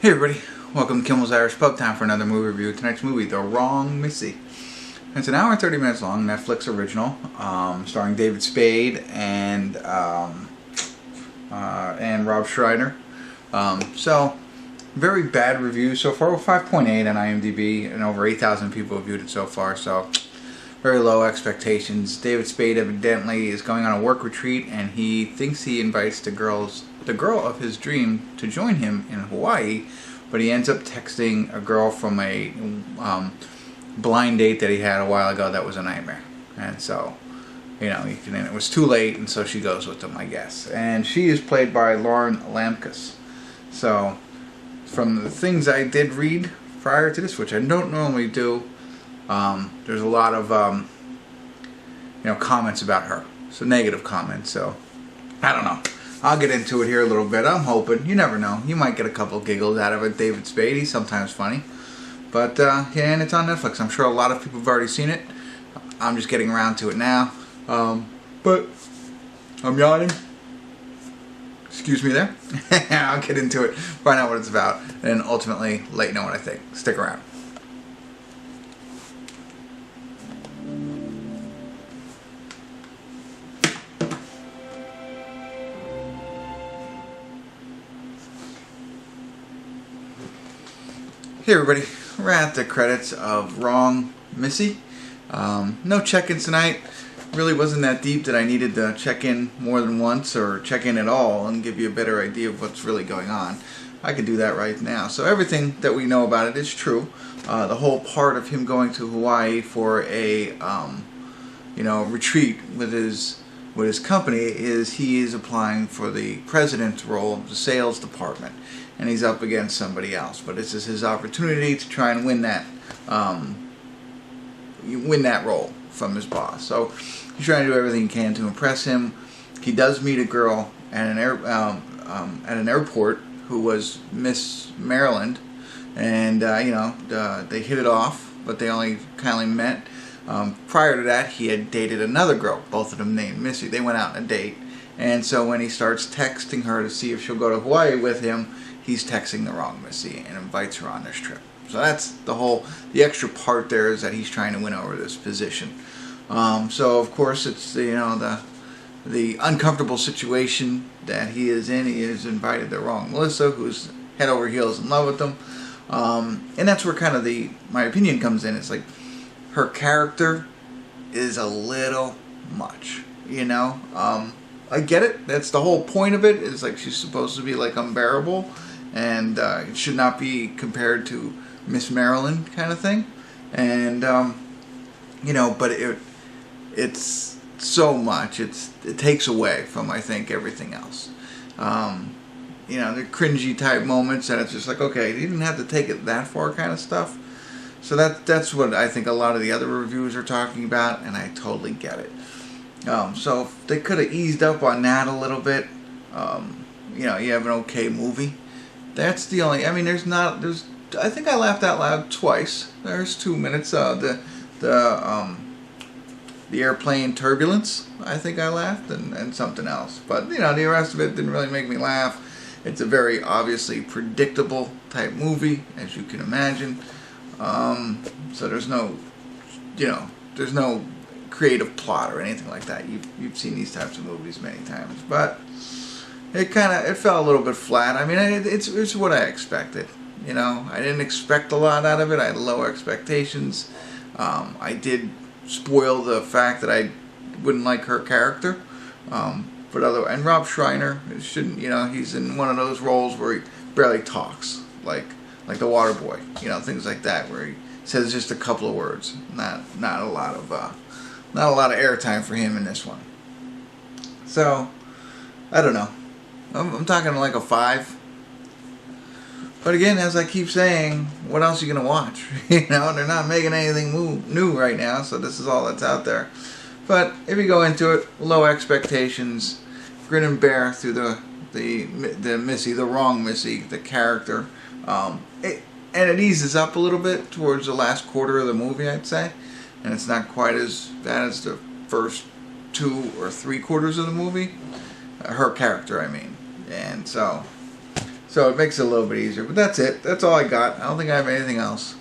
Hey everybody, welcome to Kimmel's Irish Pub. Time for another movie review. Tonight's movie, The Wrong Missy. It's an hour and 30 minutes long, Netflix original, starring David Spade and Rob Schneider. So, very bad review so far, 5.8 on IMDb, and over 8,000 people have viewed it so far, so very low expectations. David Spade evidently is going on a work retreat, and he thinks he invites the girl of his dream to join him in Hawaii, but he ends up texting a girl from a blind date that he had a while ago that was a nightmare. And so, you know, it was too late, and so she goes with him, I guess. And she is played by Lapkus. So, from the things I did read prior to this, which I don't normally do, there's a lot of comments about her, so negative comments. So I don't know. I'll get into it here a little bit. I'm hoping. You never know. You might get a couple giggles out of it. David Spade, he's sometimes funny. But yeah, and it's on Netflix. I'm sure a lot of people have already seen it. I'm just getting around to it now. But I'm yawning. Excuse me there. I'll get into it, find out what it's about, and ultimately let you know what I think. Stick around. Hey everybody, we're at the credits of Wrong Missy. No check-ins tonight. Really wasn't that deep that I needed to check in more than once or check in at all and give you a better idea of what's really going on. I could do that right now. So everything that we know about it is true. The whole part of him going to Hawaii for a retreat with his company is he is applying for the president's role of the sales department, and he's up against somebody else. But this is his opportunity to try and win that role from his boss. So he's trying to do everything he can to impress him. He does meet a girl at an airport who was Miss Maryland, and they hit it off, but they only kindly met. Prior to that, he had dated another girl, both of them named Missy. They went out on a date, and so when he starts texting her to see if she'll go to Hawaii with him, he's texting the wrong Missy and invites her on this trip. So that's the extra part there is that he's trying to win over this position. So of course it's the uncomfortable situation that he is in. He has invited the wrong Melissa, who's head over heels in love with him, and that's where kind of my opinion comes in. It's like her character is a little much, I get it. That's the whole point of it. Is like she's supposed to be like unbearable, and it should not be compared to Miss Maryland kind of thing. And but it's so much. It takes away from, I think, everything else. The cringy type moments, and it's just like, okay, you didn't have to take it that far, kind of stuff. So that's what I think a lot of the other reviews are talking about, and I totally get it. So if they could have eased up on that a little bit, you have an okay movie. That's the only. I mean, I think I laughed out loud twice. There's 2 minutes. The airplane turbulence, I think I laughed, and something else. But the rest of it didn't really make me laugh. It's a very obviously predictable type movie, as you can imagine. So there's no creative plot or anything like that. You've seen these types of movies many times, but it fell a little bit flat. I mean, it's what I expected. I didn't expect a lot out of it. I had low expectations. I did spoil the fact that I wouldn't like her character. And Rob Schneider shouldn't. He's in one of those roles where he barely talks, like the Water Boy. Things like that, where he says just a couple of words. Not a lot of airtime for him in this one. So I don't know. I'm talking like a 5. But again, as I keep saying, what else are you going to watch? They're not making anything new right now, so this is all that's out there. But if you go into it, low expectations, grin and bear through the Missy, the wrong Missy, the character. And it eases up a little bit towards the last quarter of the movie, I'd say. And it's not quite as bad as the first 2 or 3 quarters of the movie. Her character, I mean. And so So it makes it a little bit easier. But that's it. That's all I got. I don't think I have anything else.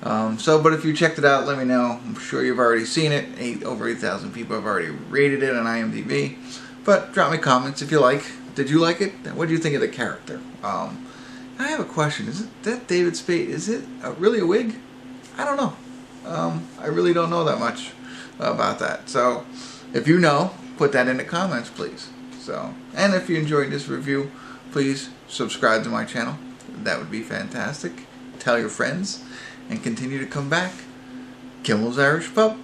But if you checked it out, let me know. I'm sure you've already seen it. Over 8,000 people have already rated it on IMDb. But drop me comments if you like. Did you like it? What do you think of the character? I have a question. Is that David Spade? Is it really a wig? I don't know. I really don't know that much about that. So if you know, put that in the comments, please. And if you enjoyed this review, please subscribe to my channel. That would be fantastic. Tell your friends and continue to come back. Kimmel's Irish Pub.